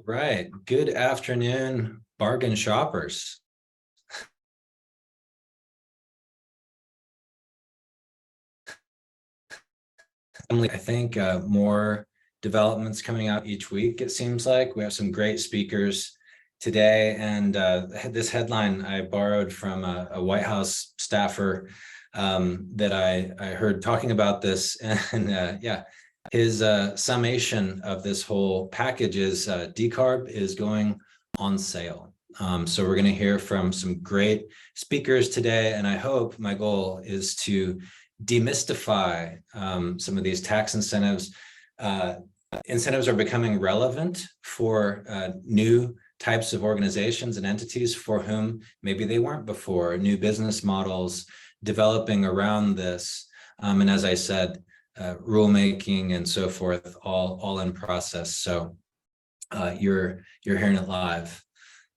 Right. Good afternoon, bargain shoppers. I think more developments coming out each week, it seems like. We have some great speakers today. And this headline I borrowed from a White House staffer that I heard talking about this. And yeah, his summation of this whole package is Decarb is going on sale. So we're going to hear from some great speakers today. And I hope my goal is to demystify some of these tax incentives. Incentives are becoming relevant for new types of organizations and entities for whom maybe they weren't before, new business models developing around this. And as I said, rulemaking and so forth, all in process. So you're hearing it live.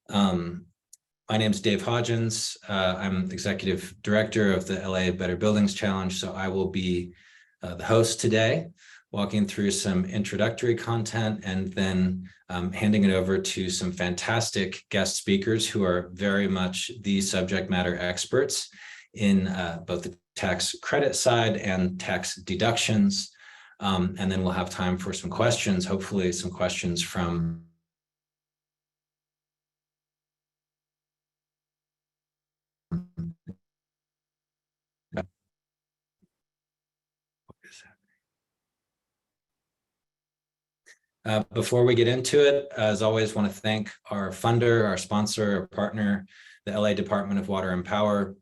My name is Dave Hodgins. I'm executive director of the LA Better Buildings Challenge. So I will be the host today, walking through some introductory content and then handing it over to some fantastic guest speakers who are very much the subject matter experts in both the tax credit side and tax deductions. And then we'll have time for some questions, hopefully some questions from before we get into it, as always, want to thank our funder, our sponsor, our partner, the LA Department of Water and Power.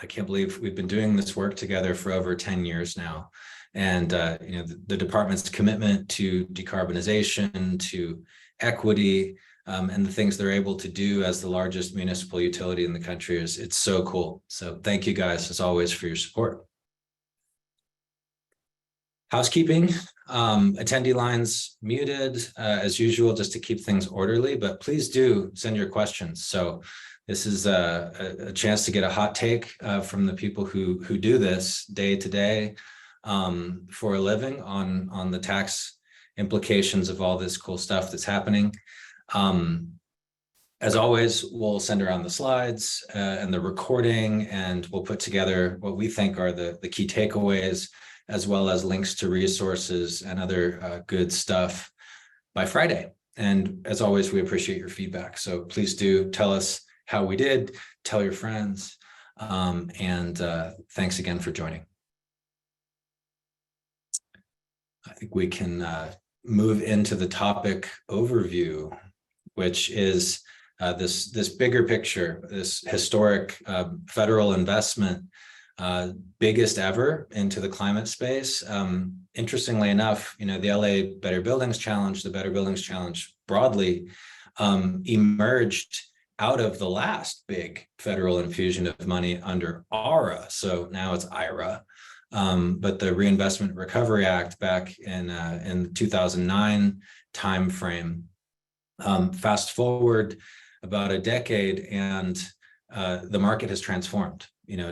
I can't believe we've been doing this work together for over 10 years now. And the department's commitment to decarbonization, to equity, and the things they're able to do as the largest municipal utility in the country it's so cool. So thank you guys, as always, for your support. Housekeeping, attendee lines muted as usual, just to keep things orderly, but please do send your questions. So this is a chance to get a hot take from the people who do this day to day for a living on the tax implications of all this cool stuff that's happening. As always, we'll send around the slides and the recording, and we'll put together what we think are the key takeaways, as well as links to resources and other good stuff by Friday. And as always, we appreciate your feedback. So please do tell us how we did, tell your friends, and thanks again for joining. I think we can move into the topic overview, which is this bigger picture, this historic federal investment, biggest ever into the climate space. Interestingly enough, the LA Better Buildings Challenge, the Better Buildings Challenge broadly, emerged out of the last big federal infusion of money under ARA. So now it's IRA. But the Reinvestment Recovery Act back in the 2009 timeframe. Fast forward about a decade, and the market has transformed.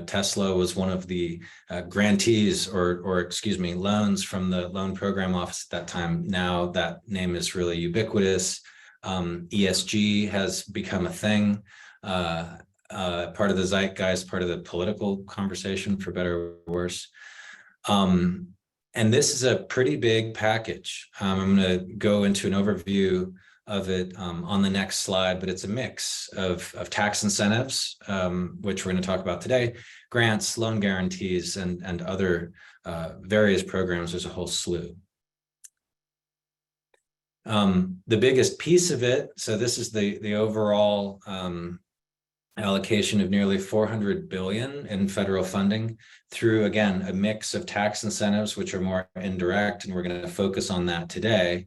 Tesla was one of the grantees or excuse me, loans from the Loan Program Office at that time. Now that name is really ubiquitous. ESG has become a thing, part of the zeitgeist, part of the political conversation, for better or worse. And this is a pretty big package. I'm going to go into an overview of it on the next slide, but it's a mix of tax incentives, which we're going to talk about today, grants, loan guarantees, and other various programs. There's a whole slew. The biggest piece of it, so this is the overall allocation of nearly $400 billion in federal funding through, again, a mix of tax incentives, which are more indirect, and we're going to focus on that today,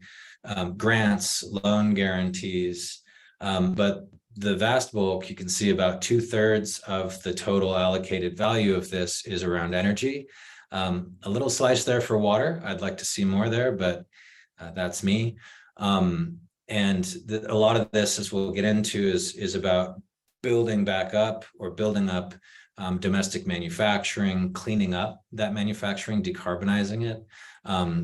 grants, loan guarantees, but the vast bulk, you can see about 2/3 of the total allocated value of this is around energy. A little slice there for water. I'd like to see more there, but that's me. And a lot of this, as we'll get into, is about building back up or building up domestic manufacturing, cleaning up that manufacturing, decarbonizing it.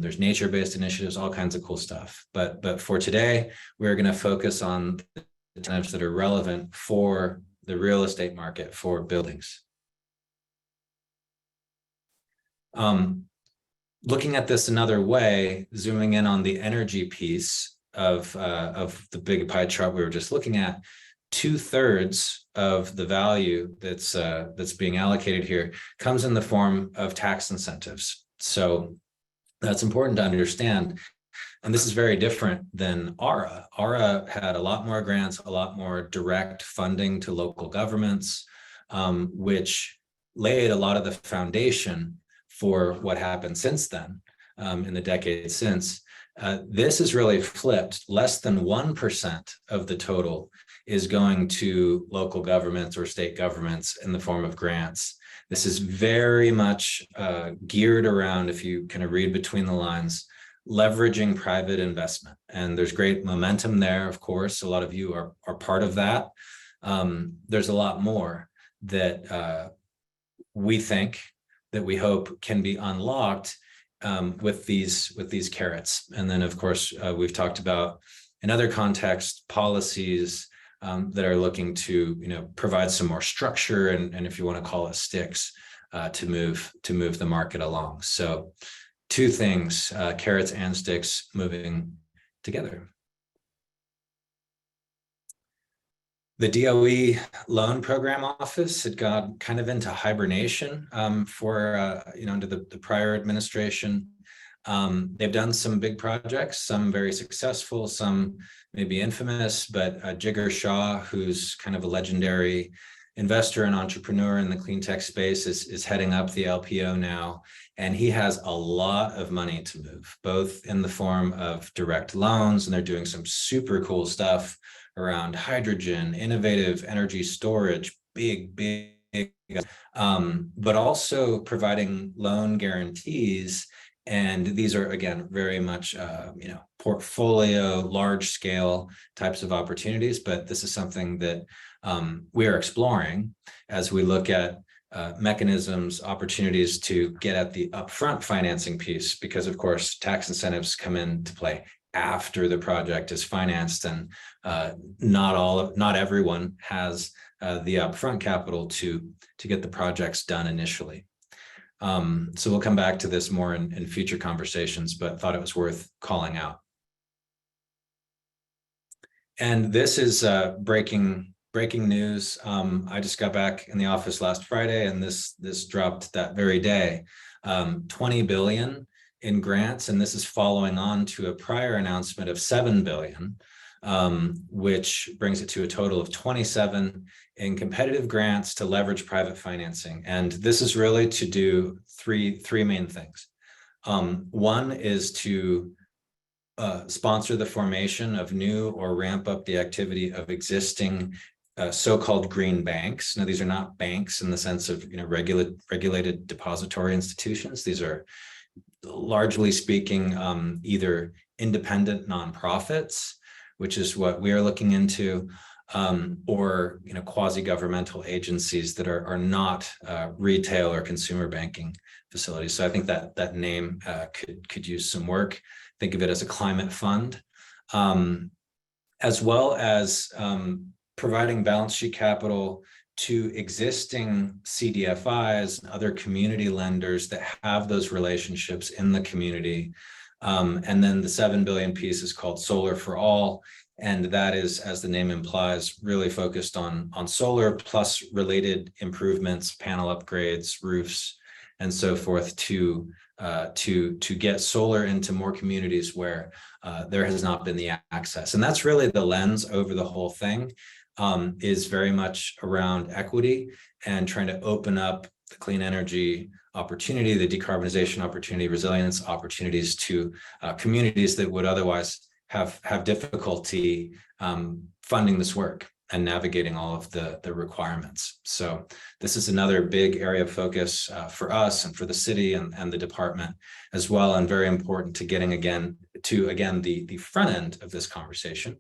There's nature-based initiatives, all kinds of cool stuff. But for today, we're going to focus on the incentives that are relevant for the real estate market for buildings. Looking at this another way, zooming in on the energy piece of the big pie chart we were just looking at, 2/3 of the value that's being allocated here comes in the form of tax incentives. So that's important to understand. And this is very different than ARA. ARA had a lot more grants, a lot more direct funding to local governments, which laid a lot of the foundation for what happened since then, in the decades since. This is really flipped. Less than 1% of the total is going to local governments or state governments in the form of grants. This is very much geared around, if you kind of read between the lines, leveraging private investment. And there's great momentum there, of course. A lot of you are part of that. There's a lot more that we think, that we hope can be unlocked with these carrots. And then, of course, we've talked about, in other contexts, policies that are looking to provide some more structure and if you want to call it sticks to move the market along. So two things, carrots and sticks moving together. The DOE loan program office had got kind of into hibernation for under the prior administration. They've done some big projects, some very successful, some maybe infamous, but Jigar Shah, who's kind of a legendary investor and entrepreneur in the clean tech space, is heading up the LPO now. And he has a lot of money to move, both in the form of direct loans, and they're doing some super cool stuff around hydrogen, innovative energy storage, big, but also providing loan guarantees. And these are, again, very much, portfolio, large scale types of opportunities. But this is something that we are exploring as we look at mechanisms, opportunities to get at the upfront financing piece, because of course, tax incentives come into play after the project is financed, and not everyone has the upfront capital to get the projects done initially. So we'll come back to this more in future conversations, but thought it was worth calling out. And this is breaking news. I just got back in the office last Friday, and this dropped that very day. 20 billion in grants, and this is following on to a prior announcement of 7 billion, which brings it to a total of 27 in competitive grants to leverage private financing. And this is really to do three main things. One is to sponsor the formation of new or ramp up the activity of existing so-called green banks. Now, these are not banks in the sense of regulated depository institutions. These are, largely speaking, either independent nonprofits, which is what we are looking into, or quasi-governmental agencies that are not retail or consumer banking facilities. So I think that name could use some work. Think of it as a climate fund, as well as providing balance sheet capital to existing CDFIs and other community lenders that have those relationships in the community. And then the 7 billion piece is called Solar for All. And that is, as the name implies, really focused on solar plus related improvements, panel upgrades, roofs, and so forth to get solar into more communities where there has not been the access. And that's really the lens over the whole thing, is very much around equity and trying to open up the clean energy opportunity, the decarbonization opportunity, resilience opportunities to communities that would otherwise have difficulty funding this work and navigating all of the requirements. So this is another big area of focus for us and for the city and the department as well, and very important to getting the front end of this conversation.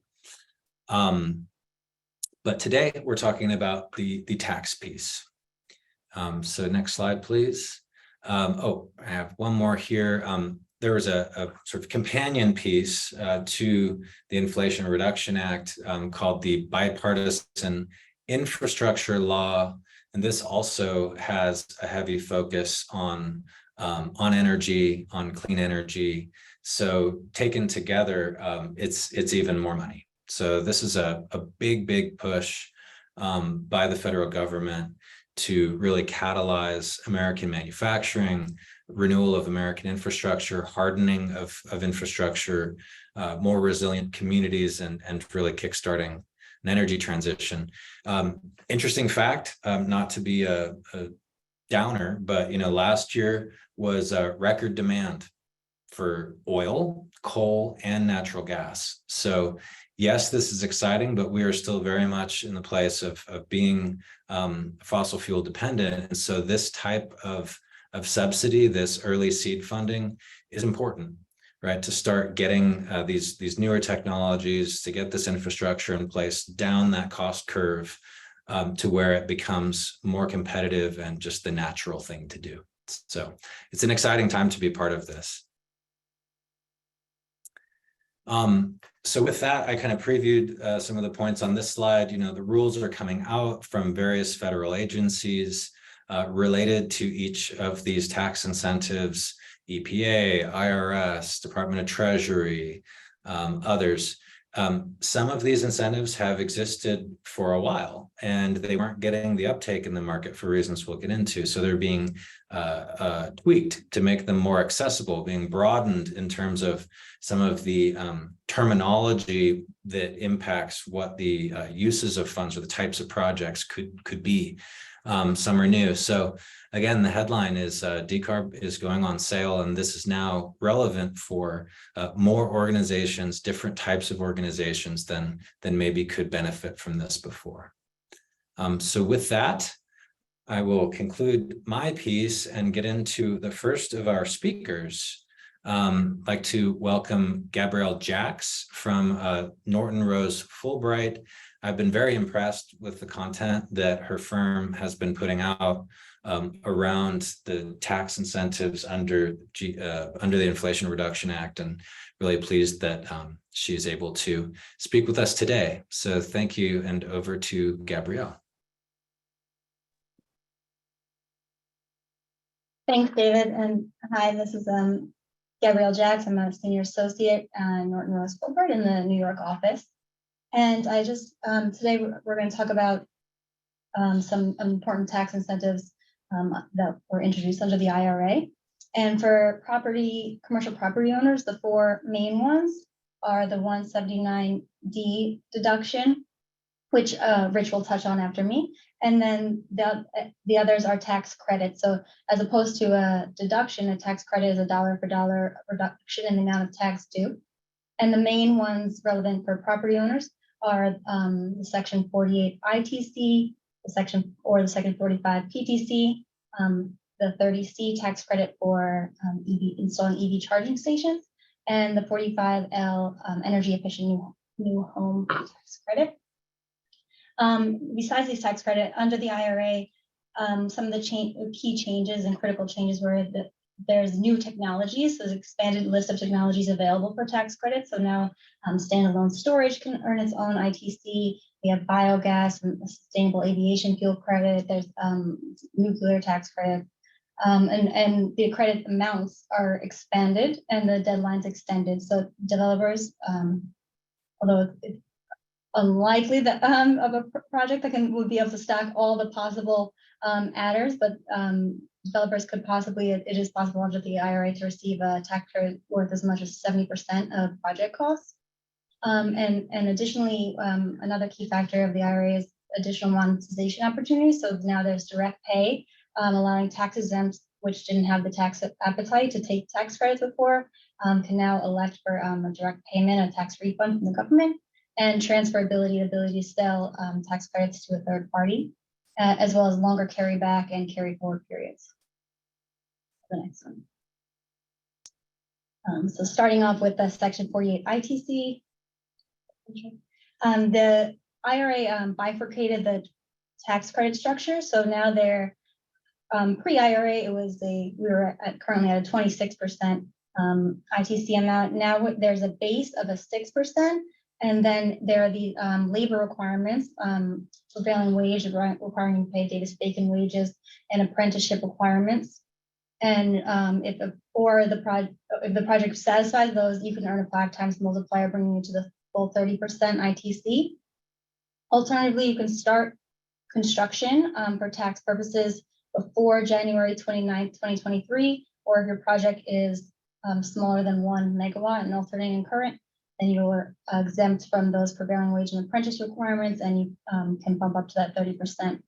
But today we're talking about the tax piece. So next slide, please. Oh, I have one more here. There was a sort of companion piece to the Inflation Reduction Act called the Bipartisan Infrastructure Law. And this also has a heavy focus on energy, on clean energy. So taken together, it's even more money. So this is a big push by the federal government to really catalyze American manufacturing, renewal of American infrastructure, hardening of infrastructure, more resilient communities, and really kickstarting an energy transition. Interesting fact, not to be a downer, but last year was a record demand for oil, coal, and natural gas. So yes, this is exciting, but we are still very much in the place of being fossil fuel dependent. And so this type of subsidy, this early seed funding, is important, right? To start getting these newer technologies, to get this infrastructure in place down that cost curve to where it becomes more competitive and just the natural thing to do. So it's an exciting time to be part of this. So with that, I kind of previewed some of the points on this slide. The rules are coming out from various federal agencies related to each of these tax incentives: EPA, IRS, Department of Treasury, others. Some of these incentives have existed for a while, and they weren't getting the uptake in the market for reasons we'll get into. So they're being tweaked to make them more accessible, being broadened in terms of some of the terminology that impacts what the uses of funds or the types of projects could be. Some are new. So again, the headline is Decarb is going on sale, and this is now relevant for more organizations, different types of organizations than maybe could benefit from this before. So with that, I will conclude my piece and get into the first of our speakers. I'd like to welcome Gabrielle Jacques from Norton Rose Fulbright. I've been very impressed with the content that her firm has been putting out around the tax incentives under the Inflation Reduction Act, and really pleased that she's able to speak with us today. So thank you, and over to Gabrielle. Thanks, David, and hi, this is Gabrielle Jacques. I'm a senior associate at Norton Rose Fulbright in the New York office. And I just, today we're going to talk about some important tax incentives that were introduced under the IRA. And for commercial property owners, the four main ones are the 179D deduction, which Rich will touch on after me. And then the others are tax credits. So as opposed to a deduction, a tax credit is a dollar for dollar reduction in the amount of tax due. And the main ones relevant for property owners are the Section 48 ITC, the Section 45 PTC, the 30C tax credit for installing EV charging stations, and the 45L energy efficient new home tax credit. Besides these tax credit, under the IRA, some of the key changes and critical changes were that there's new technologies. So there's an expanded list of technologies available for tax credits. So now standalone storage can earn its own ITC. We have biogas and sustainable aviation fuel credit. There's nuclear tax credit. And the credit amounts are expanded and the deadlines extended. So developers, although it's unlikely that of a project that would be able to stack all the possible adders, but developers could possibly, it is possible under the IRA to receive a tax credit worth as much as 70% of project costs. And additionally, another key factor of the IRA is additional monetization opportunities. So now there's direct pay, allowing tax exempts, which didn't have the tax appetite to take tax credits before, can now elect for a direct payment, a tax refund from the government, and transferability, the ability to sell tax credits to a third party, as well as longer carryback and carry forward periods. The next one. So starting off with the Section 48 ITC, the IRA bifurcated the tax credit structure. So now they're Pre-IRA, we were currently at a 26% ITC amount. Now there's a base of a 6%, and then there are the labor requirements, prevailing wage requiring you to pay Davis Bacon wages, and apprenticeship requirements. And if the project satisfies those, you can earn a 5 times multiplier, bringing you to the full 30% ITC. Alternatively, you can start construction for tax purposes before January 29th, 2023, or if your project is smaller than 1 megawatt and alternating current, then you're exempt from those prevailing wage and apprentice requirements, and you can bump up to that 30%.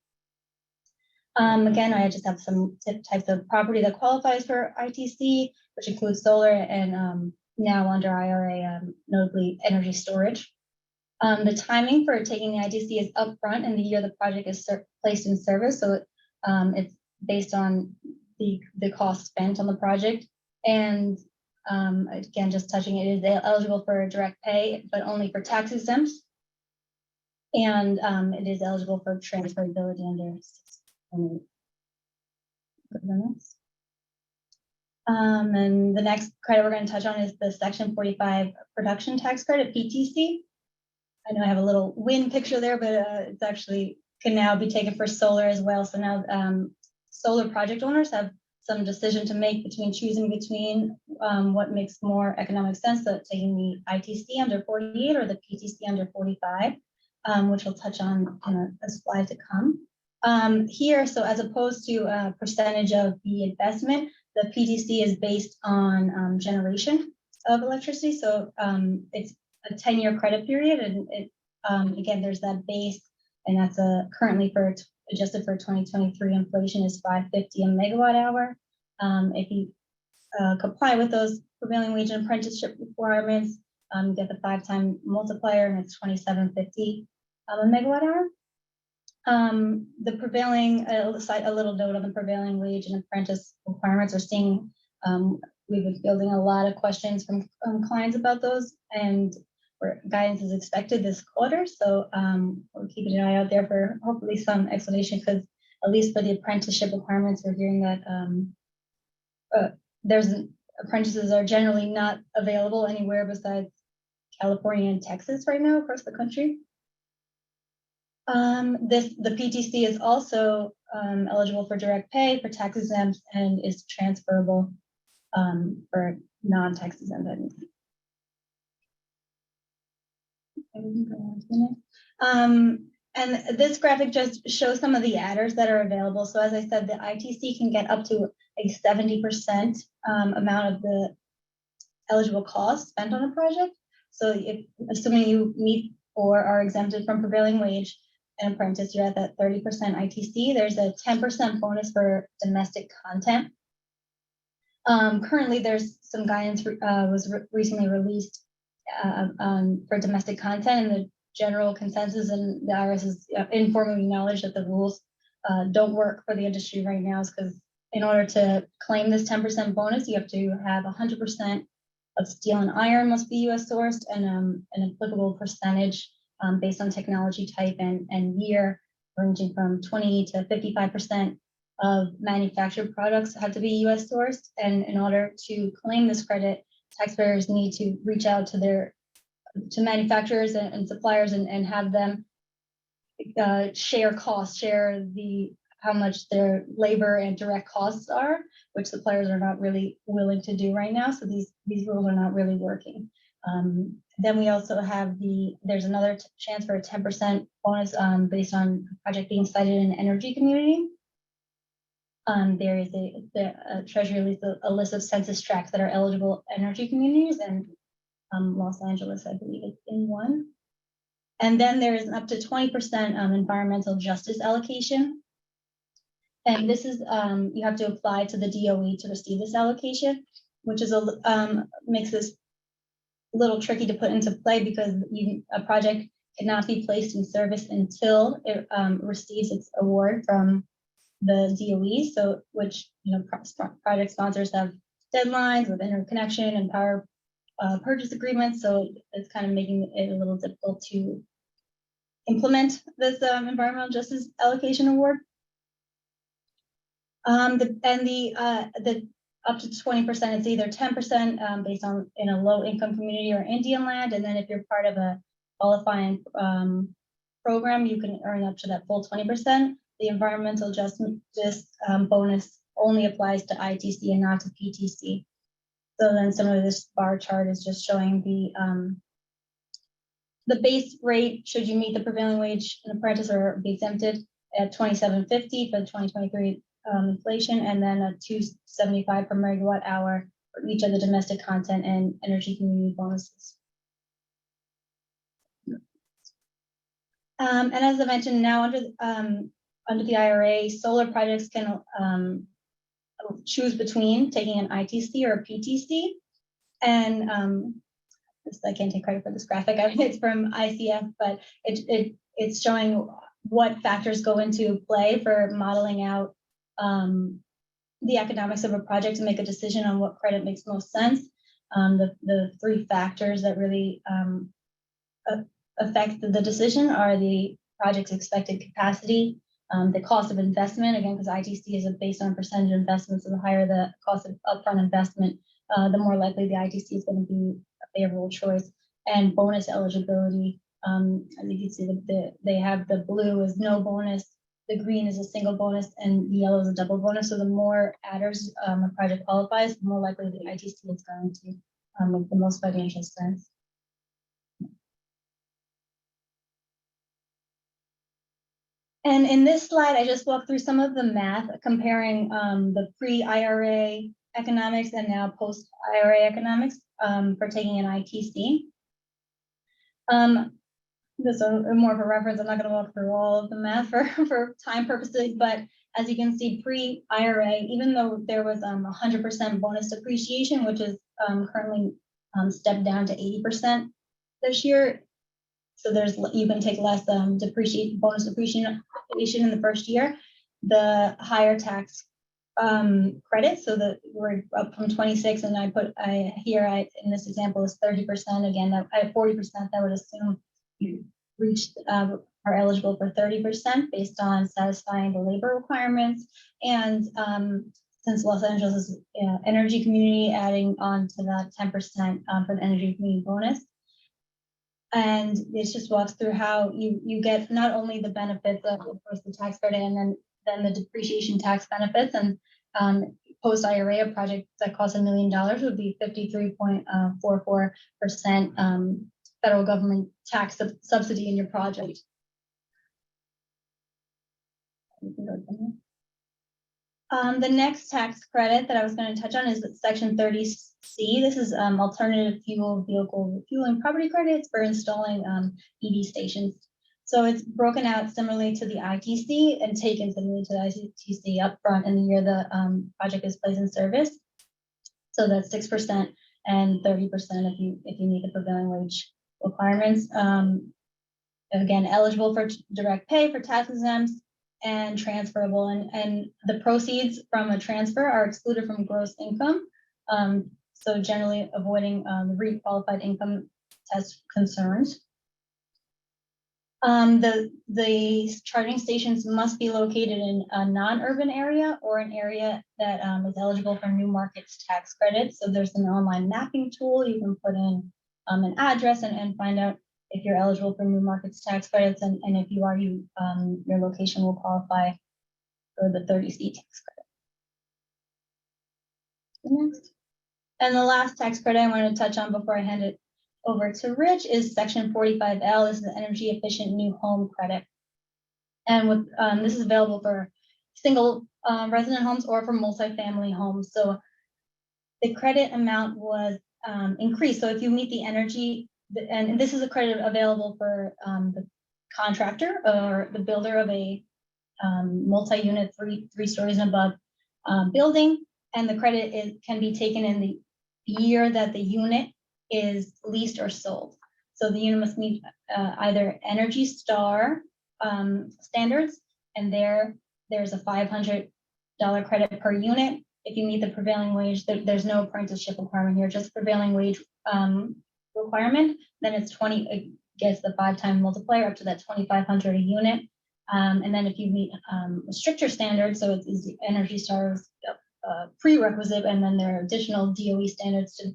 Again, I just have some types of property that qualifies for ITC, which includes solar and now under IRA, notably energy storage. The timing for taking the ITC is upfront in the year the project is placed in service, so it's based on the cost spent on the project. And again, just touching it, is eligible for direct pay, but only for tax exempts. And it is eligible for transferability under and the next credit we're going to touch on is the Section 45 production tax credit, PTC. I know I have a little wind picture there, but it's actually can now be taken for solar as well. So now solar project owners have some decision to make choosing between what makes more economic sense, so taking the ITC under 48 or the PTC under 45, which we'll touch on in a slide to come. Here, so as opposed to a percentage of the investment, the PTC is based on generation of electricity. So it's a 10-year credit period, and it again, there's that base, and that's currently adjusted for 2023 inflation is $5.50 a megawatt hour. If you comply with those prevailing wage and apprenticeship requirements, you get the 5-time multiplier, and it's $27.50 a megawatt hour. The prevailing, a little note on the prevailing wage and apprentice requirements. We're seeing, we've been fielding a lot of questions from clients about those, and guidance is expected this quarter. So we're keeping an eye out there for hopefully some explanation, because at least for the apprenticeship requirements, we're hearing that apprentices are generally not available anywhere besides California and Texas right now across the country. The PTC is also eligible for direct pay, for tax exempt, and is transferable for non-tax exempt entities. And this graphic just shows some of the adders that are available. So as I said, the ITC can get up to a 70% amount of the eligible cost spent on a project. So assuming you meet or are exempted from prevailing wage and apprentice, you're at that 30% ITC. There's a 10% bonus for domestic content. Currently, there's some guidance recently released for domestic content, and the general consensus and the IRS is informally acknowledged that the rules don't work for the industry right now, because in order to claim this 10% bonus, you have to have 100% of steel and iron must be US sourced, and an applicable percentage based on technology type and year, ranging from 20 to 55% of manufactured products have to be US sourced. And in order to claim this credit, taxpayers need to reach out to manufacturers and suppliers and have them share costs, how much their labor and direct costs are, which suppliers are not really willing to do right now. So these rules are not really working. Then we also have there's another chance for a 10% bonus based on a project being cited in an energy community. There is the Treasury released a list of census tracts that are eligible energy communities, and Los Angeles, I believe, is in one. And then there is an up to 20% environmental justice allocation. And this is, you have to apply to the DOE to receive this allocation, which is makes this a little tricky to put into play, because a project cannot be placed in service until it receives its award from the DOE. So, which project sponsors have deadlines with interconnection and power purchase agreements. So it's kind of making it a little difficult to implement this environmental justice allocation award. The up to 20% is either 10% based on in a low income community or Indian land, and then if you're part of a qualifying program, you can earn up to that full 20%. The environmental adjustment bonus only applies to ITC and not to PTC. So then similarly, this bar chart is just showing the base rate should you meet the prevailing wage and apprentice or be exempted at $27.50 for the 2023 inflation, and then a $2.75 per megawatt hour for each of the domestic content and energy community bonuses. And as I mentioned, now under the IRA, solar projects can choose between taking an ITC or a PTC. And I can't take credit for this graphic. It's from ICF, but it's showing what factors go into play for modeling out the economics of a project to make a decision on what credit makes most sense. The three factors that really affect the decision are the project's expected capacity, the cost of investment, again, because ITC is based on percentage investment, so the higher the cost of upfront investment, the more likely the ITC is going to be a favorable choice, and bonus eligibility. As you can see, they have the blue is no bonus, the green is a single bonus, and the yellow is a double bonus. So the more adders a project qualifies, the more likely the ITC is going to make the most financial sense. And in this slide, I just walked through some of the math comparing the pre-IRA economics and now post-IRA economics for taking an ITC. This is more of a reference. I'm not going to walk through all of the math for time purposes, but as you can see, pre-IRA, even though there was 100% bonus depreciation, which is currently stepped down to 80% this year, so you can take less bonus depreciation in the first year, the higher tax credit, so that we're up from 26, and in this example is 30%. Again, at 40%, that would assume you reached are eligible for 30% based on satisfying the labor requirements. And since Los Angeles is energy community, adding on to that 10% for the energy community bonus. And this just walks through how you get not only the benefits of course the tax credit and then the depreciation tax benefits, and post IRA a project that costs $1 million would be 53.44% federal government tax subsidy in your project. The next tax credit that I was going to touch on is Section 30C. This is alternative fuel vehicle refueling property credits for installing EV stations. So it's broken out similarly to the ITC and taken similarly to the ITC upfront in the year the project is placed in service. So that's 6% and 30% if you meet the prevailing wage requirements. Again, eligible for direct pay for tax exempts and transferable, and the proceeds from a transfer are excluded from gross income. So generally avoiding the re-qualified income test concerns. The charging stations must be located in a non-urban area or an area that is eligible for new markets tax credits. So there's an online mapping tool. You can put in an address and find out if you're eligible for new markets tax credits, and if you are, your location will qualify for the 30C tax credit. Next. And the last tax credit I want to touch on before I hand it over to Rich is Section 45L. This is the energy efficient new home credit. And this is available for single resident homes or for multifamily homes. So the credit amount was increased. So if you meet the energy, and this is a credit available for the contractor or the builder of a multi-unit three stories and above building, and the credit can be taken in the year that the unit is leased or sold. So the unit must meet either Energy Star standards, and there's a $500 credit per unit. If you meet the prevailing wage, there's no apprenticeship requirement here, just prevailing wage requirement. Then it's 20, it gets the 5-time multiplier up to that $2,500 a unit. And then if you meet a stricter standard, so it's the Energy Star's prerequisite, and then there are additional DOE standards to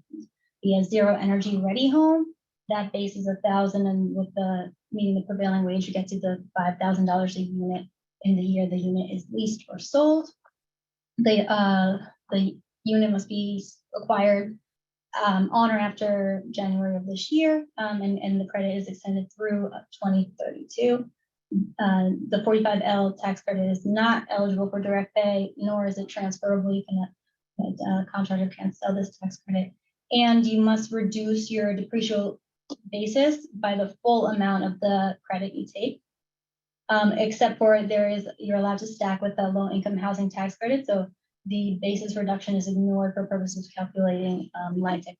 be a zero energy ready home. That base is $1,000, and with the meeting the prevailing wage, you get to the $5,000 a unit in the year the unit is leased or sold. The unit must be acquired on or after January of this year, and the credit is extended through 2032. The 45L tax credit is not eligible for direct pay, nor is it transferable. You can, a contractor can't sell this tax credit. And you must reduce your depreciable basis by the full amount of the credit you take, except for you're allowed to stack with the low income housing tax credit. So the basis reduction is ignored for purposes of calculating LIHTC.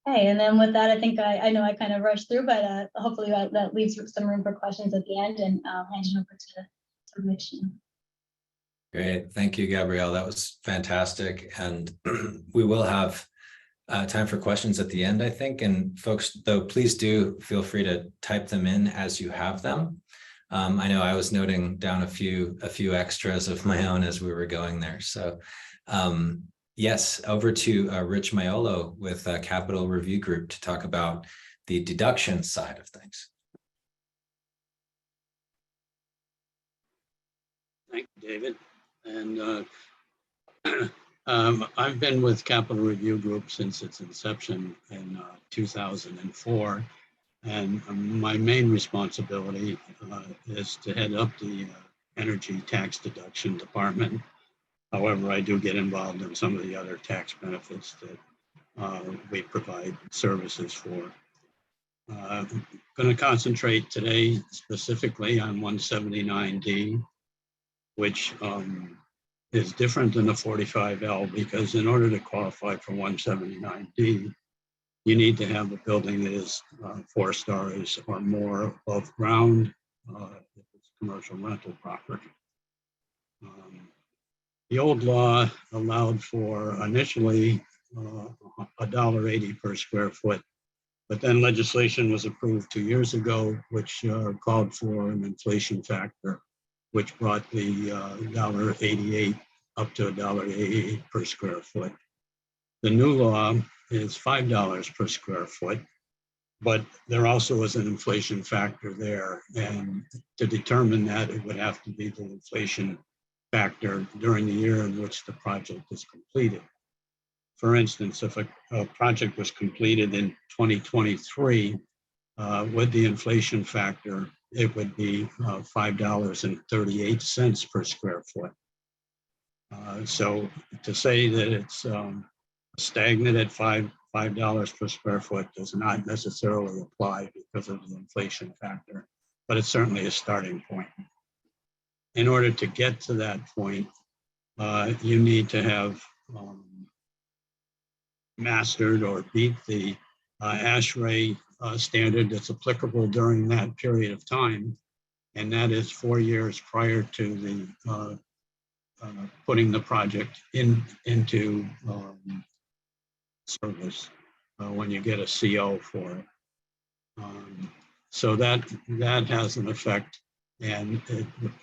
Okay, and then with that, I think I know I kind of rushed through, but hopefully that leaves some room for questions at the end, and I'll hand it over to Rich. Great, thank you, Gabrielle. That was fantastic, and we will have time for questions at the end, I think. And folks, though, please do feel free to type them in as you have them. I know I was noting down a few extras of my own as we were going there. So yes, over to Rich Maiolo with Capital Review Group to talk about the deduction side of things. Thank you, David. And I've been with Capital Review Group since its inception in 2004. And my main responsibility is to head up the energy tax deduction department. However, I do get involved in some of the other tax benefits that we provide services for. I'm going to concentrate today specifically on 179D, which is different than the 45L, because in order to qualify for 179D, you need to have a building that is 4 stories or more above ground if it's commercial rental property. The old law allowed for initially $1.80 per square foot, but then legislation was approved 2 years ago, which called for an inflation factor, which brought the $1.88 up to $1.88 per square foot. The new law is $5 per square foot, but there also is an inflation factor there. And to determine that, it would have to be the inflation factor during the year in which the project is completed. For instance, if a project was completed in 2023 with the inflation factor, it would be $5.38 per square foot. So to say that it's stagnant at $5 per square foot does not necessarily apply because of the inflation factor, but it's certainly a starting point. In order to get to that point, you need to have mastered or beat the ASHRAE standard that's applicable during that period of time, and that is 4 years prior to the putting the project into service when you get a CO for it. So that has an effect, and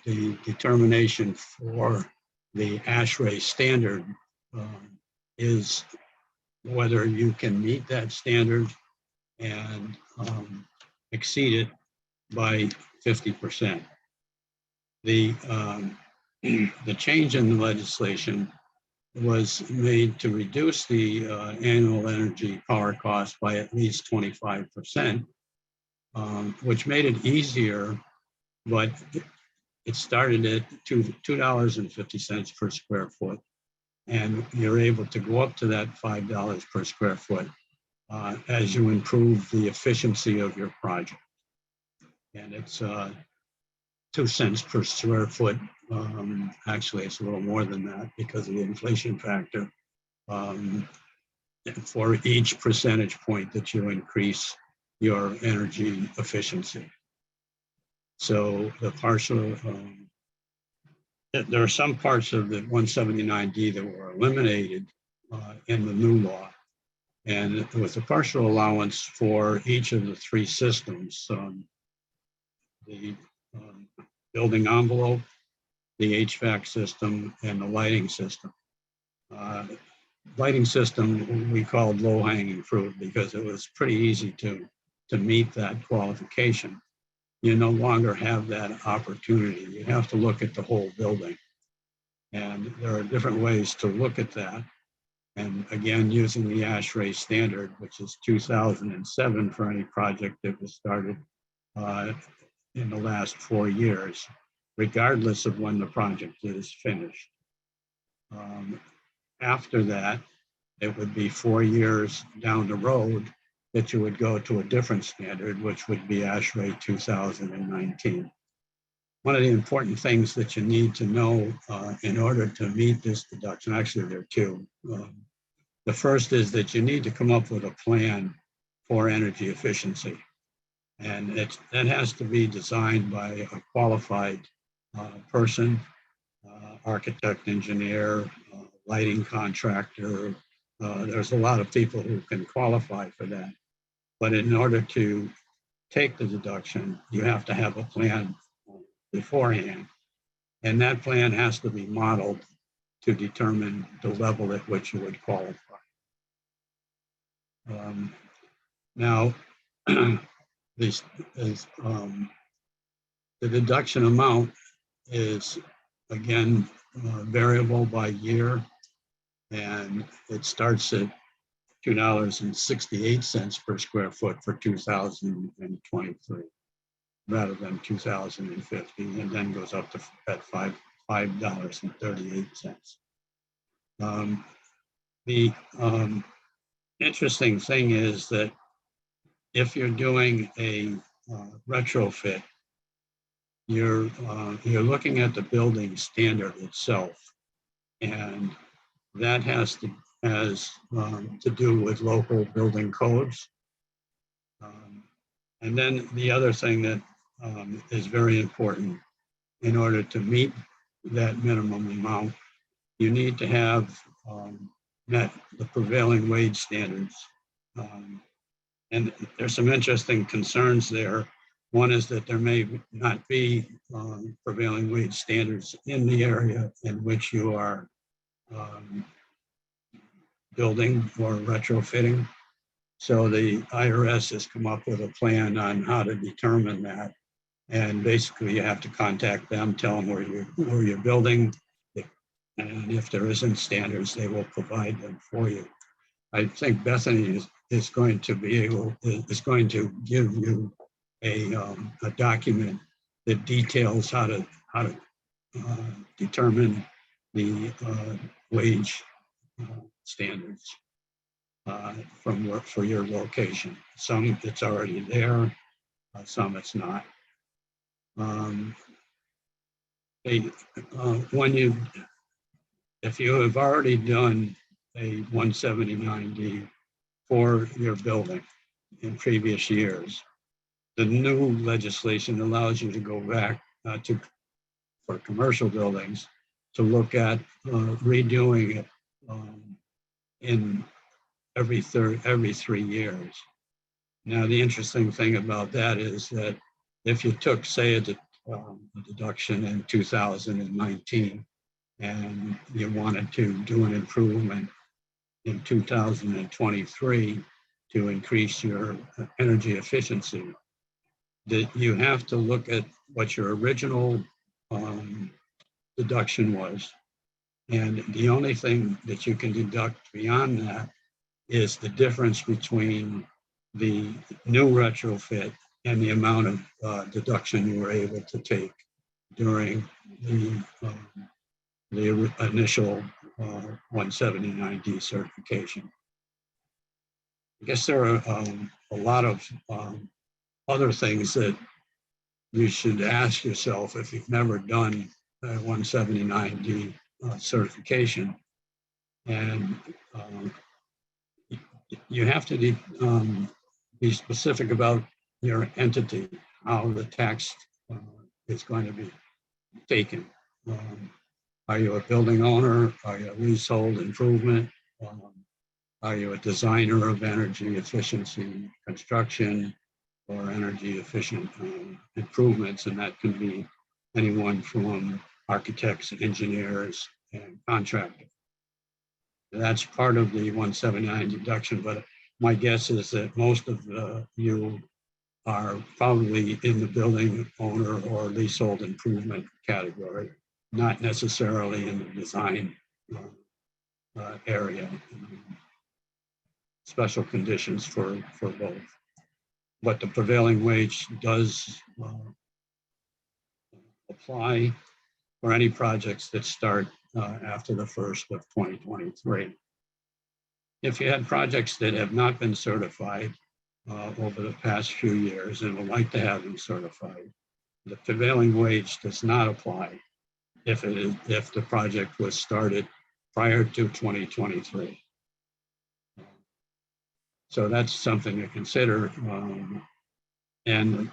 the determination for the ASHRAE standard is whether you can meet that standard and exceed it by 50%. The change in the legislation was made to reduce the annual energy power cost by at least 25%, which made it easier, but it started at $2.50 per square foot. And you're able to go up to that $5 per square foot as you improve the efficiency of your project. And it's 2 cents per square foot. Actually, it's a little more than that because of the inflation factor for each percentage point that you increase your energy efficiency. So the partial, there are some parts of the 179D that were eliminated in the new law. And with a partial allowance for each of the three systems, the building envelope, the HVAC system, and the lighting system. Lighting system we called low-hanging fruit because it was pretty easy to meet that qualification. You no longer have that opportunity. You have to look at the whole building. And there are different ways to look at that. And again, using the ASHRAE standard, which is 2007 for any project that was started in the last 4 years, regardless of when the project is finished. After that, it would be 4 years down the road that you would go to a different standard, which would be ASHRAE 2019. One of the important things that you need to know in order to meet this deduction, actually there are two. The first is that you need to come up with a plan for energy efficiency. And that has to be designed by a qualified person, architect, engineer, lighting contractor. There's a lot of people who can qualify for that. But in order to take the deduction, you have to have a plan beforehand. And that plan has to be modeled to determine the level at which you would qualify. Now, this is, the deduction amount is, again, variable by year, and it starts at $2.68 per square foot for 2023, rather than 2050, and then goes up to at $5.38. The interesting thing is that if you're doing a retrofit, you're looking at the building standard itself, and that has to do with local building codes. And then the other thing that is very important, in order to meet that minimum amount, you need to have met the prevailing wage standards. And there's some interesting concerns there. One is that there may not be prevailing wage standards in the area in which you are building or retrofitting. So the IRS has come up with a plan on how to determine that. And basically you have to contact them, tell them where you're building. And if there isn't standards, they will provide them for you. I think Bethany is going to give you a document that details how to determine the wage standards for your location. Some it's already there, some it's not. If you have already done a 179D for your building in previous years, the new legislation allows you to go back for commercial buildings to look at redoing it in every 3 years. Now, the interesting thing about that is that if you took, say, a deduction in 2019 and you wanted to do an improvement in 2023 to increase your energy efficiency, that you have to look at what your original deduction was. And the only thing that you can deduct beyond that is the difference between the new retrofit and the amount of deduction you were able to take during the initial 179D certification. I guess there are a lot of other things that you should ask yourself if you've never done a 179D certification. And you have to be specific about your entity, how the tax is going to be taken. Are you a building owner? Are you a leasehold improvement? Are you a designer of energy efficiency construction or energy efficient improvements? And that can be anyone from architects, engineers, and contractors. That's part of the 179 deduction, but my guess is that most of you are probably in the building owner or leasehold improvement category, not necessarily in the design area. Special conditions for both. But the prevailing wage does apply for any projects that start after the 1st of 2023. If you had projects that have not been certified over the past few years and would like to have them certified, the prevailing wage does not apply if the project was started prior to 2023. So that's something to consider. And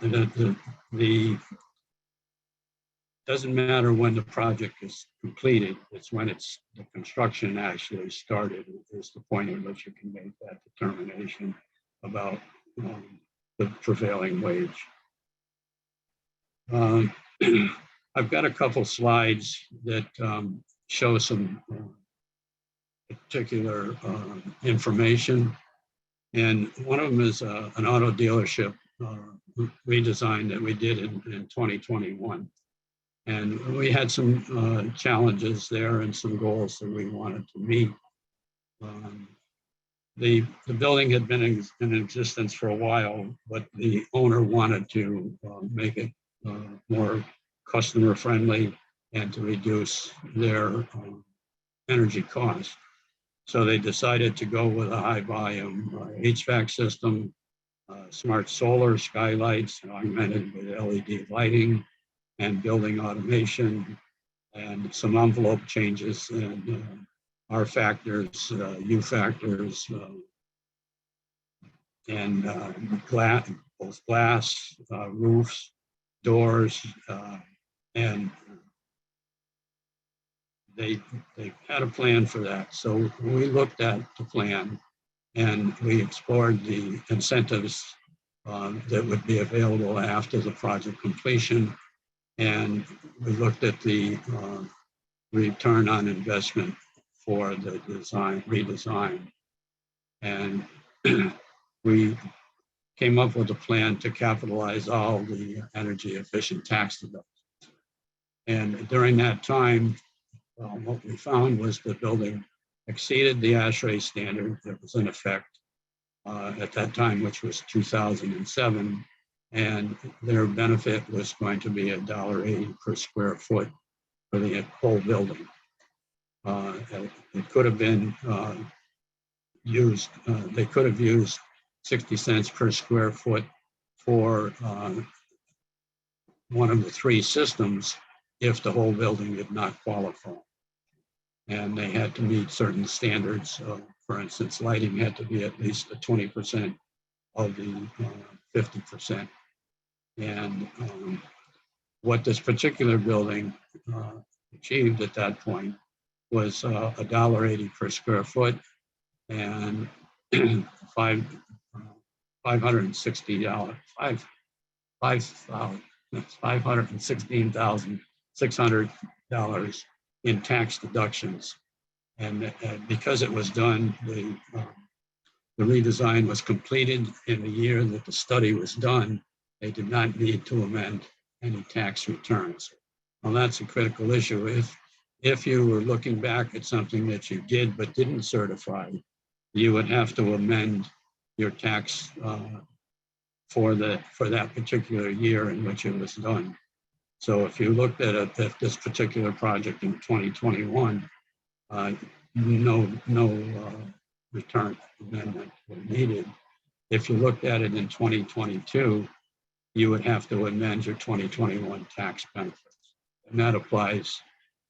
the doesn't matter when the project is completed, it's when the construction actually started is the point at which you can make that determination about the prevailing wage. I've got a couple slides that show some particular information. And one of them is an auto dealership redesign that we did in 2021. And we had some challenges there and some goals that we wanted to meet. The building had been in existence for a while, but the owner wanted to make it more customer friendly and to reduce their energy costs. So they decided to go with a high volume HVAC system, smart solar skylights augmented with LED lighting and building automation and some envelope changes and R factors, U factors, and both glass, roofs, doors, and they had a plan for that. So we looked at the plan and we explored the incentives that would be available after the project completion. And we looked at the return on investment for the redesign. And we came up with a plan to capitalize all the energy efficient tax deductions. And during that time, what we found was the building exceeded the ASHRAE standard that was in effect at that time, which was 2007. And their benefit was going to be $1.80 per square foot for the whole building. It could have been used, they could have used 60 cents per square foot for one of the three systems if the whole building did not qualify. And they had to meet certain standards. For instance, lighting had to be at least 20% of the 50%. And what this particular building achieved at that point was $1.80 per square foot and $516,600 in tax deductions. And because it was done, the redesign was completed in the year that the study was done. They did not need to amend any tax returns. Well, that's a critical issue. If you were looking back at something that you did but didn't certify, you would have to amend your tax for that particular year in which it was done. So if you looked at this particular project in 2021, no return amendment was needed. If you looked at it in 2022, you would have to amend your 2021 tax benefits. And that applies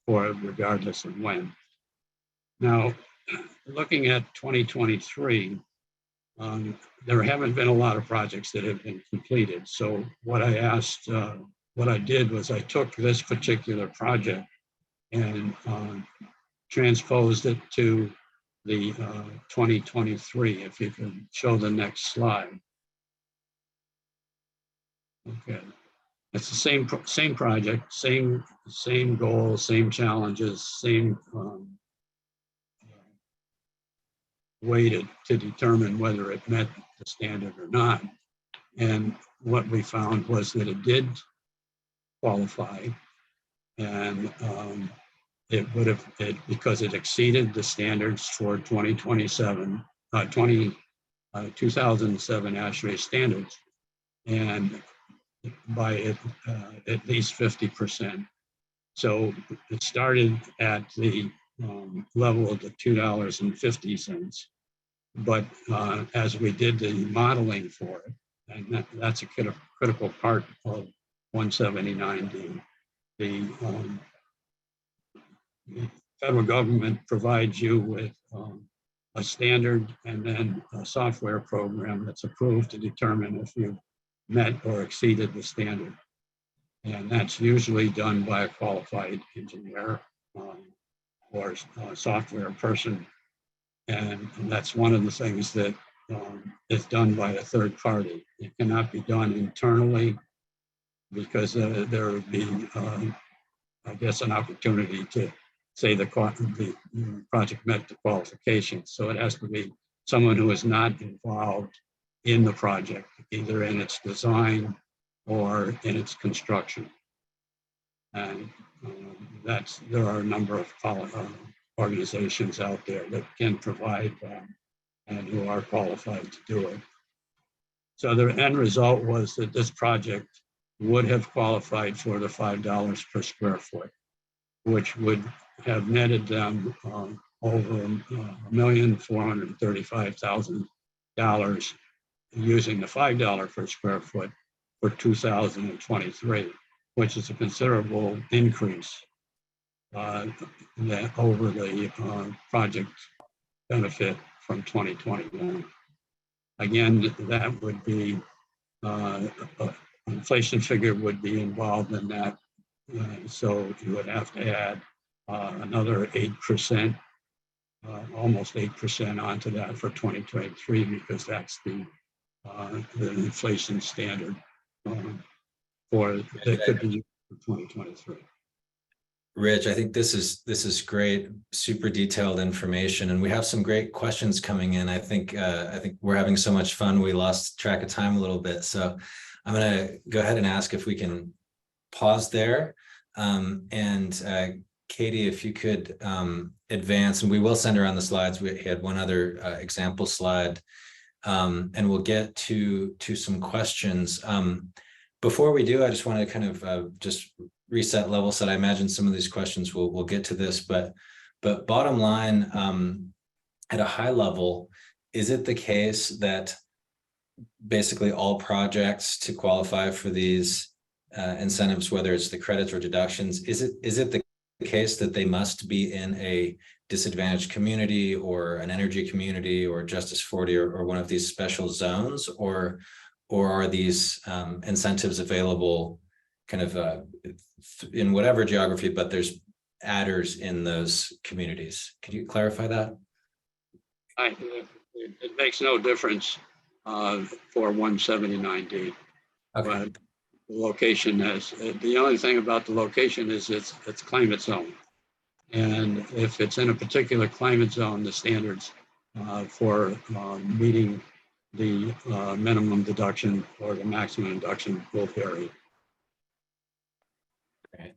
for regardless of when. Now, looking at 2023, there haven't been a lot of projects that have been completed. So what I did was I took this particular project and transposed it to the 2023. If you can show the next slide. Okay, it's the same project, same goals, same challenges, same way to determine whether it met the standard or not. And what we found was that it did qualify, and it would have, because it exceeded the standards for 2027, 2007 ASHRAE standards, and by at least 50%. So it started at the level of the $2.50, but as we did the modeling for it, and that's a critical part of 179D. The federal government provides you with a standard and then a software program that's approved to determine if you met or exceeded the standard. And that's usually done by a qualified engineer or software person. And that's one of the things that is done by a third party. It cannot be done internally because there would be, I guess, an opportunity to say the project met the qualifications. So it has to be someone who is not involved in the project, either in its design or in its construction. And there are a number of organizations out there that can provide and who are qualified to do it. So the end result was that this project would have qualified for the $5 per square foot, which would have netted them over $1,435,000 using the $5 per square foot for 2023, which is a considerable increase that over the project benefit from 2021. Again, that would be inflation figure would be involved in that. So you would have to add another 8%, almost 8% onto that for 2023, because that's the inflation standard for that could be used for 2023. Rich, I think this is great, super detailed information, and we have some great questions coming in. I think we're having so much fun we lost track of time a little bit. So I'm going to go ahead and ask if we can pause there. And Katie, if you could advance, and we will send around the slides. We had one other example slide, and we'll get to some questions. Before we do, I just want to kind of just reset, level set. I imagine some of these questions we'll get to this, but bottom line, at a high level, is it the case that basically all projects to qualify for these incentives, whether it's the credits or deductions, is it the case that they must be in a disadvantaged community or an energy community or Justice 40 or one of these special zones, or are these incentives available kind of in whatever geography, but there's adders in those communities? Could you clarify that? It makes no difference for 179D. Okay. But the location has, the only thing about the location is it's climate zone. And if it's in a particular climate zone, the standards for meeting the minimum deduction or the maximum deduction will vary. Great.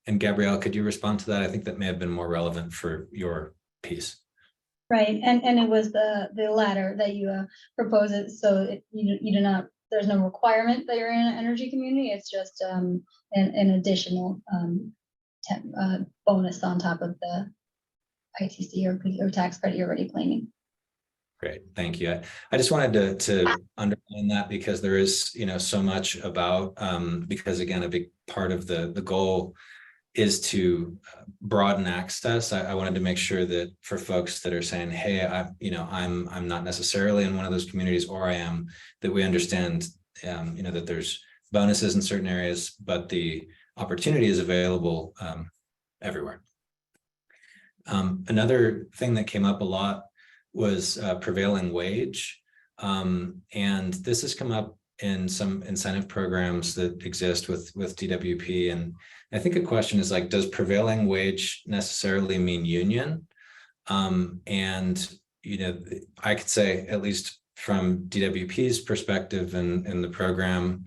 And Gabrielle, could you respond to that? I think that may have been more relevant for your piece. Right, and it was the latter that you propose it, so you do not. There's no requirement that you're in an energy community. It's just an additional bonus on top of the ITC or tax credit you're already claiming. Great, thank you. I just wanted to underline that, because there is so much about because again, a big part of the goal is to broaden access. I wanted to make sure that for folks that are saying, hey, I'm not necessarily in one of those communities, or I am, that we understand that there's bonuses in certain areas, but the opportunity is available everywhere. Another thing that came up a lot was prevailing wage. And this has come up in some incentive programs that exist with DWP. And I think a question is like, does prevailing wage necessarily mean union? And, you know, I could say, at least from DWP's perspective and the program,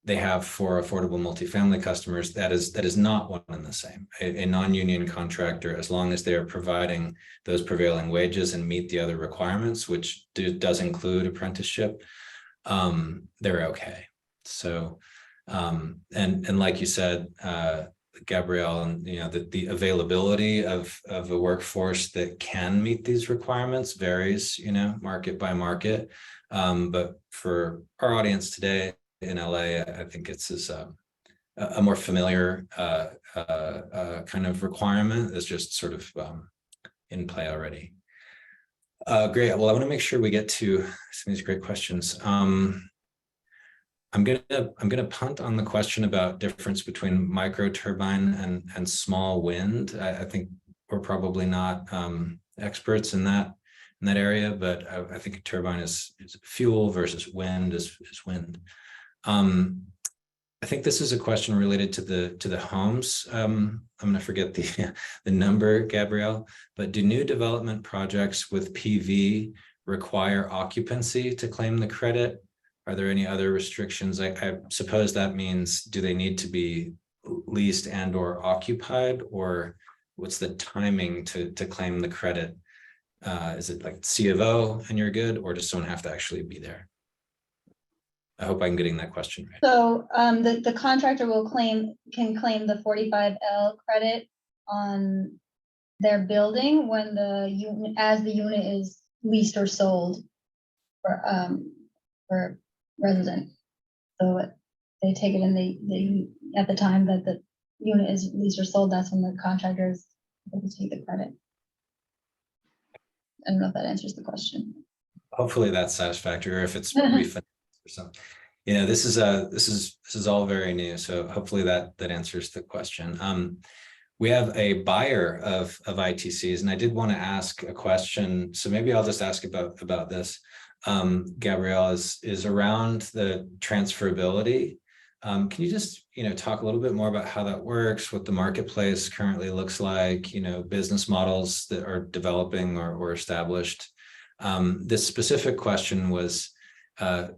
they have for affordable multifamily customers, that is not one and the same. A non-union contractor, as long as they are providing those prevailing wages and meet the other requirements, which does include apprenticeship, they're okay. So, and like you said, Gabrielle, and you know, the availability of a workforce that can meet these requirements varies, you know, market by market. But for our audience today in LA, I think it's a more familiar kind of requirement that's just sort of in play already. Great. Well, I want to make sure we get to some of these great questions. I'm gonna punt on the question about difference between micro turbine and small wind. I think we're probably not experts in that area, but I think a turbine is fuel versus wind is wind. I think this is a question related to the homes. I'm gonna forget the number, Gabrielle, but do new development projects with PV require occupancy to claim the credit? Are there any other restrictions? I suppose that means, do they need to be leased and or occupied, or what's the timing to claim the credit? Is it like C of O and you're good, or does someone have to actually be there? I hope I'm getting that question right. So the contractor can claim the 45L credit on their building when the unit is leased or sold for resident. So they take it and they at the time that the unit is leased or sold, that's when the contractor is able to take the credit. I don't know if that answers the question. Hopefully that's satisfactory, or if it's refinanced or something. You know, this is all very new, so hopefully that answers the question. We have a buyer of ITCs, and I did want to ask a question, so maybe I'll just ask about this. Gabrielle, is around the transferability. Can you just, you know, talk a little bit more about how that works, what the marketplace currently looks like, you know, business models that are developing or established? This specific question was,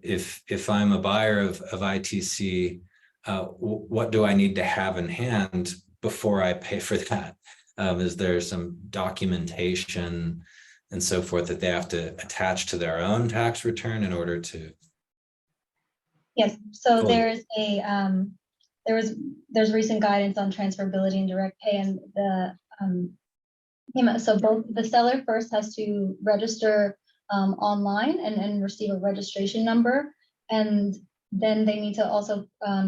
if I'm a buyer of ITC, what do I need to have in hand before I pay for that? Is there some documentation and so forth that they have to attach to their own tax return in order to? Yes, so there's there's recent guidance on transferability and direct pay, and so both the seller first has to register online and receive a registration number, and then they need to also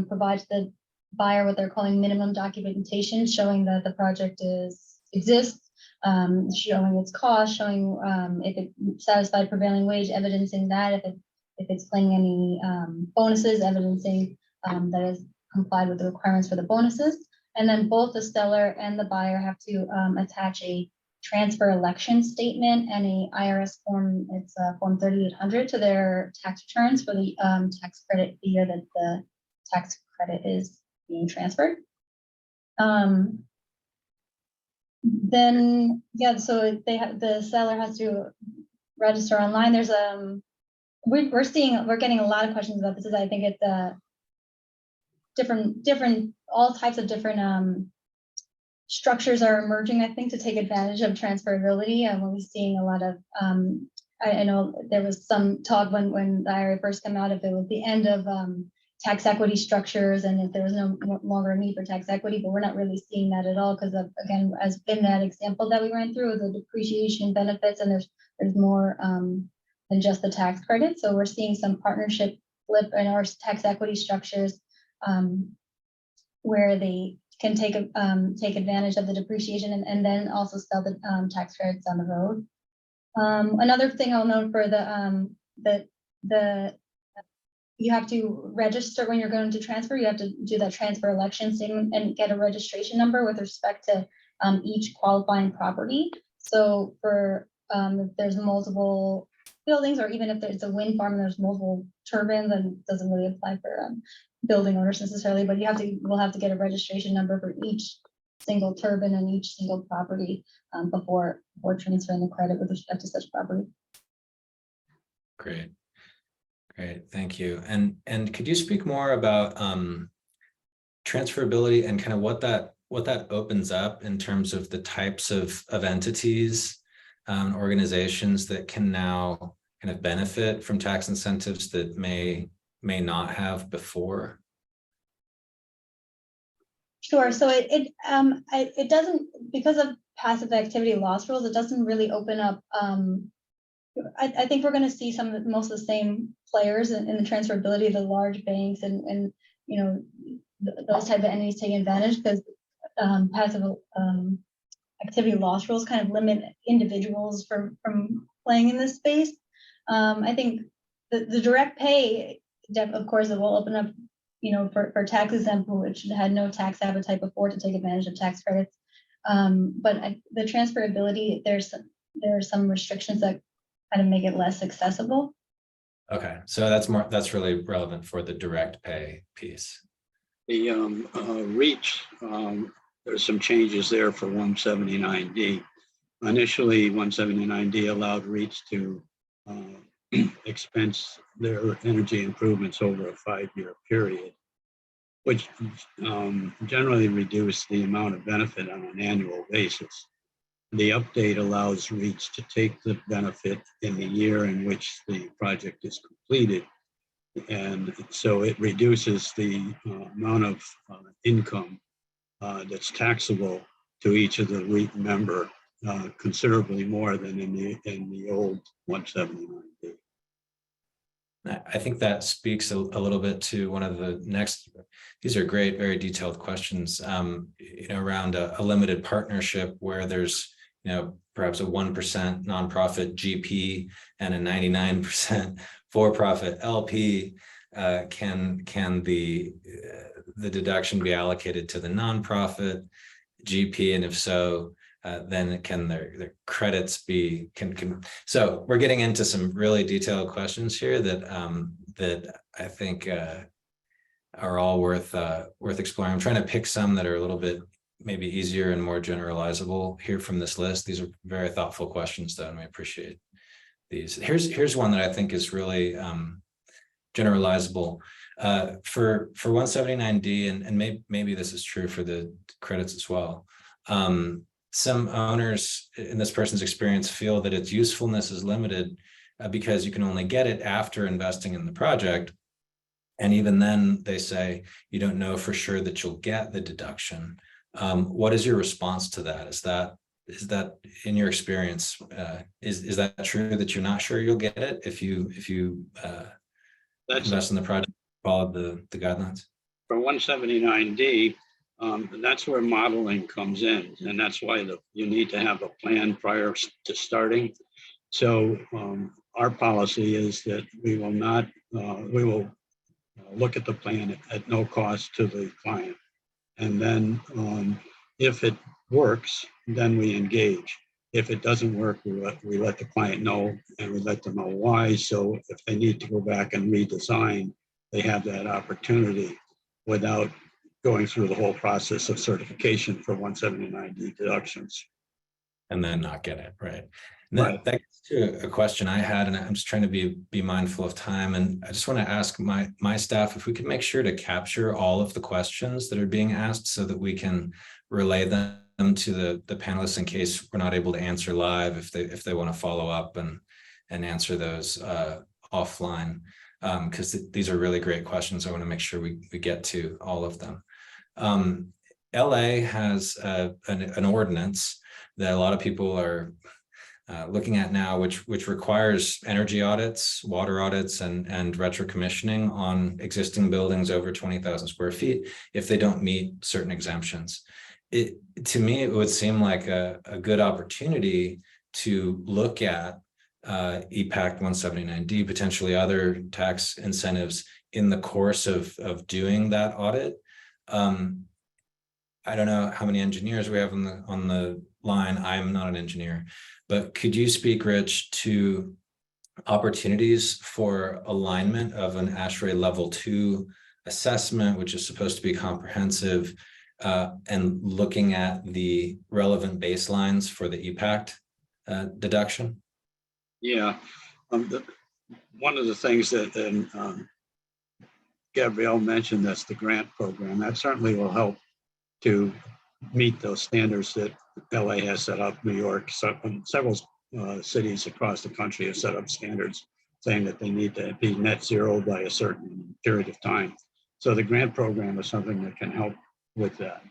provide to the buyer what they're calling minimum documentation, showing that the project exists, showing its cost, showing if it satisfied prevailing wage, evidencing that, if it's claiming any bonuses, evidencing that is complied with the requirements for the bonuses. And then both the seller and the buyer have to attach a transfer election statement and a IRS form, it's form 3800, to their tax returns for the tax credit year that the tax credit is being transferred. Then, yeah, so the seller has to register online. There's we're getting a lot of questions about this. I think it's all types of different structures are emerging, I think, to take advantage of transferability. And we're seeing a lot of I know there was some talk when the IRA first came out, if it was the end of tax equity structures and if there was no longer a need for tax equity, but we're not really seeing that at all, because again, as in that example that we ran through, the depreciation benefits, and there's more than just the tax credit. So we're seeing some partnership flip in our tax equity structures where they can take advantage of the depreciation and then also sell the tax credits on the road. Another thing I'll note for you have to register when you're going to transfer. You have to do that transfer election statement and get a registration number with respect to each qualifying property. So for if there's multiple buildings, or even if there's a wind farm and there's multiple turbines, then it doesn't really apply for building owners necessarily, but we'll have to get a registration number for each single turbine and each single property before transferring the credit with respect to such property. Great. Great, thank you. And could you speak more about transferability and kind of what that opens up in terms of the types of entities, organizations that can now kind of benefit from tax incentives that may not have before? Sure. So it doesn't, because of passive activity loss rules, it doesn't really open up. I think we're going to see most of the same players in the transferability, the large banks and those type of entities taking advantage, because passive activity loss rules kind of limit individuals from playing in this space. I think the direct pay, of course, it will open up, for tax exempt, which had no tax appetite before to take advantage of tax credits. But the transferability, there are some restrictions that kind of make it less accessible. Okay, so that's really relevant for the direct pay piece. The REACH, there's some changes there for 179D. Initially, 179D allowed REACH to expense their energy improvements over a 5-year period, which generally reduced the amount of benefit on an annual basis. The update allows REACH to take the benefit in the year in which the project is completed. And so it reduces the amount of income that's taxable to each of the REIT member considerably more than in the old 179D. I think that speaks a little bit to one of the next. These are great, very detailed questions. Around a limited partnership where there's perhaps a 1% nonprofit GP and a 99% for-profit LP. Can the deduction be allocated to the nonprofit GP, and if so, then can their credits be so we're getting into some really detailed questions here that I think are all worth exploring. I'm trying to pick some that are a little bit maybe easier and more generalizable here from this list. These are very thoughtful questions, though, and we appreciate these. Here's one that I think is really generalizable for 179D, and maybe this is true for the credits as well. Some owners, in this person's experience, feel that its usefulness is limited because you can only get it after investing in the project. And even then, they say you don't know for sure that you'll get the deduction. What is your response to that? Is that in your experience, is that true that you're not sure you'll get it if you invest in the project, follow the guidelines? For 179D, that's where modeling comes in, and that's why you need to have a plan prior to starting. So our policy is that we will look at the plan at no cost to the client. And then if it works, then we engage. If it doesn't work, we let the client know, and we let them know why. So if they need to go back and redesign, they have that opportunity without going through the whole process of certification for 179D deductions. And then not get it, right? Right. That gets to a question I had, and I'm just trying to be mindful of time. And I just want to ask my staff if we could make sure to capture all of the questions that are being asked so that we can relay them to the panelists in case we're not able to answer live, if they want to follow up and answer those offline, because these are really great questions. I want to make sure we get to all of them. LA has an ordinance that a lot of people are looking at now, which requires energy audits, water audits, and retro commissioning on existing buildings over 20,000 square feet if they don't meet certain exemptions. To me, it would seem like a good opportunity to look at EPAct 179D, potentially other tax incentives in the course of doing that audit. I don't know how many engineers we have on the line. I'm not an engineer, but could you speak, Rich, to opportunities for alignment of an ASHRAE level 2 assessment, which is supposed to be comprehensive, and looking at the relevant baselines for the EPAct deduction? Yeah, one of the things that Gabrielle mentioned, that's the grant program. That certainly will help to meet those standards that LA has set up. New York, several cities across the country have set up standards saying that they need to be net zero by a certain period of time. So the grant program is something that can help with that.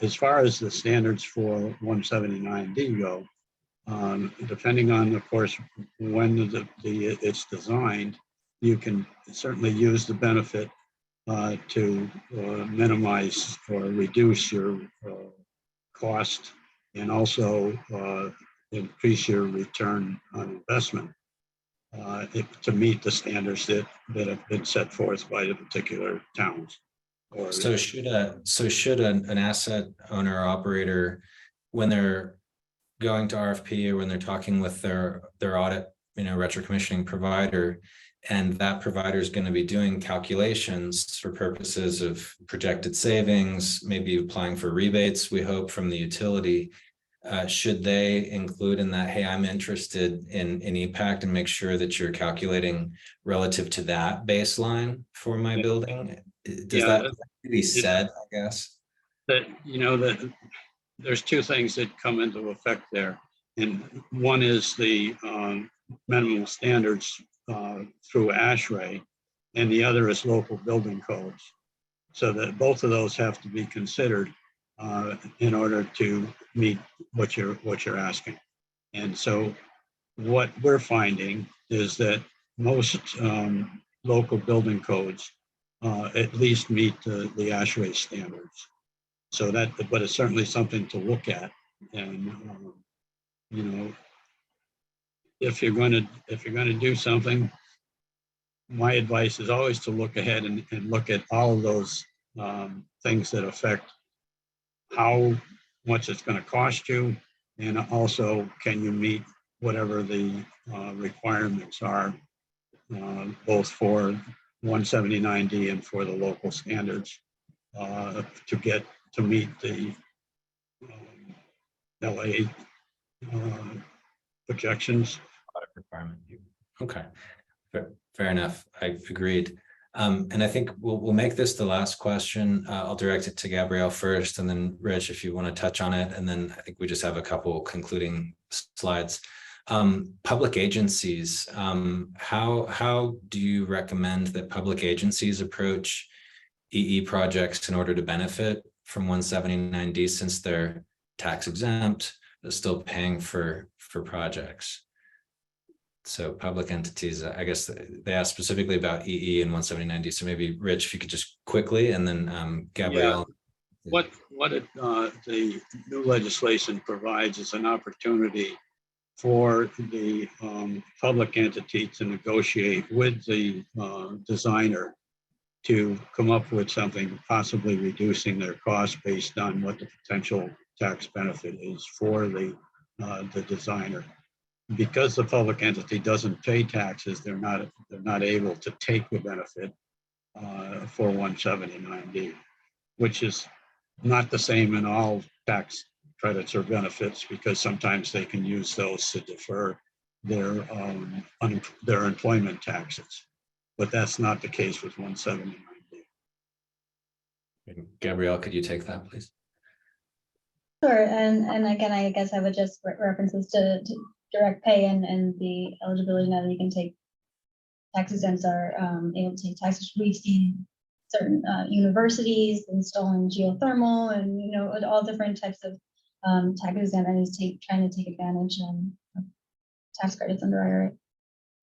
As far as the standards for 179D go, depending on, of course, when it's designed, you can certainly use the benefit to minimize or reduce your cost, and also increase your return on investment to meet the standards that have been set forth by the particular towns. So should an asset owner or operator, when they're going to RFP or when they're talking with their audit, retrocommissioning provider, and that provider is going to be doing calculations for purposes of projected savings, maybe applying for rebates, we hope, from the utility, should they include in that, hey, I'm interested in EPAct, and make sure that you're calculating relative to that baseline for my building? Does that have to be said, I guess? That, that there's two things that come into effect there. And one is the minimum standards through ASHRAE, and the other is local building codes. So that both of those have to be considered in order to meet what you're asking. And so what we're finding is that most local building codes at least meet the ASHRAE standards. So that, but it's certainly something to look at. And if you're going to do something, my advice is always to look ahead and look at all of those things that affect how much it's going to cost you, and also can you meet whatever the requirements are, both for 179D and for the local standards, to meet the LA projections. Requirement. Okay, fair enough. I agreed. And I think we'll make this the last question. I'll direct it to Gabrielle first, and then Rich, if you want to touch on it, and then I think we just have a couple concluding slides. Public agencies, how do you recommend that public agencies approach EE projects in order to benefit from 179D, since they're tax exempt, but still paying for projects? So public entities, I guess they asked specifically about EE and 179D. So maybe Rich, if you could just quickly, and then Gabrielle. Yeah. The new legislation provides is an opportunity for the public entity to negotiate with the designer to come up with something, possibly reducing their cost based on what the potential tax benefit is for the designer. Because the public entity doesn't pay taxes, they're not able to take the benefit for 179D, which is not the same in all tax credits or benefits, because sometimes they can use those to defer their employment taxes, but that's not the case with 179D. Gabrielle, could you take that, please? Sure, and again, I guess I would just references to direct pay and the eligibility now that you can take tax exempts are able to take taxes. We've seen certain universities installing geothermal and all different types of tax exempt entities trying to take advantage of tax credits under IRA.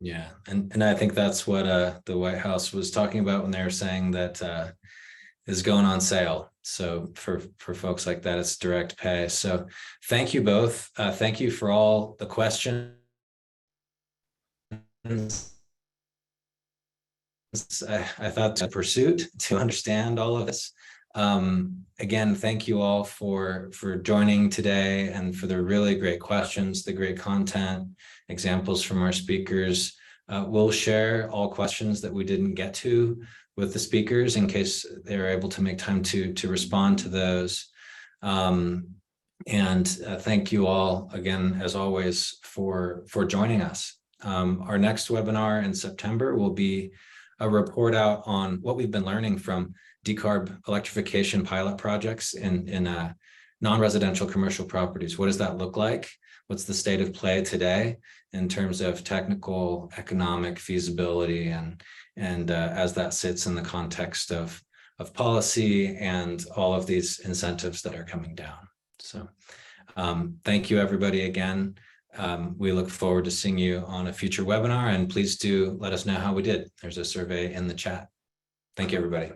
Yeah, and I think that's what the White House was talking about when they were saying that is going on sale. So for folks like that, it's direct pay. So thank you both. Thank you for all the questions. I thought the pursuit to understand all of this. Again, thank you all for joining today and for the really great questions, the great content, examples from our speakers. We'll share all questions that we didn't get to with the speakers in case they're able to make time to respond to those. Thank you all again, as always, for joining us. Our next webinar in September will be a report out on what we've been learning from decarb electrification pilot projects in non-residential commercial properties. What does that look like? What's the state of play today in terms of technical, economic feasibility, and as that sits in the context of policy and all of these incentives that are coming down. So thank you, everybody, again. We look forward to seeing you on a future webinar, and please do let us know how we did. There's a survey in the chat. Thank you, everybody.